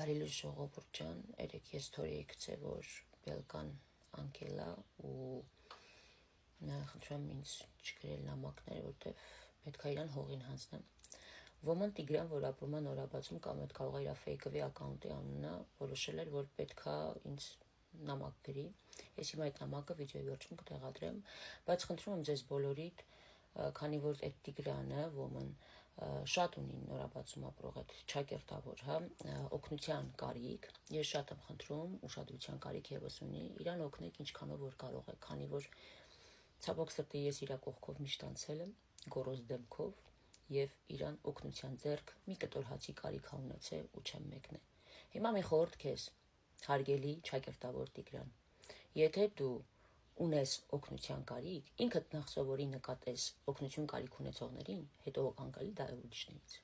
Բարի ժողովուրդ ջան, երեք ես թորի էի գցե, որ բելկան անկելա ու խնդրում ինձ չգրել նամակներ, որտեվ պետք է իրան հողին հանձնեմ։ Ոման Տիգրան, որ ապրում է Նորաբացում, կամ այդ կարող է իր ֆեյքովի ակաունտի անունը որոշել էր, որ պետք է ինձ նամակ գրի։ Ես հիմա այդ նամակը վիդեոյի վերջում կտեղադրեմ, բայց խնդրում եմ ձեզ բոլորիդ, քանի որ այդ Տիգրանը, ոման շատ ունի Նորաբացում ապրող այդ ճակերտավոր, օգնության կարիք, ես շատ եմ խնդրում, ուշադրության կարիք եւս ունի, իրան օգնեք ինչքանով որ կարող եք, քանի որ ցավոք սրտի ես իր կողքով միշտ անցել եմ, գորոզ դեմքով եւ իրան օգնության ձեռք մի կտոր հացի կարիք ունեցել ու չեմ մեկնել։ Հիմա մի խորհուրդ քեզ, հարգելի ճակերտավոր Տիգրան, եթե դու ունես օգնության կարիք, ինքդ նախ սովորի նկատես օգնություն կարիք ունեցողներին, հետո անկալի դա ուրիշներից։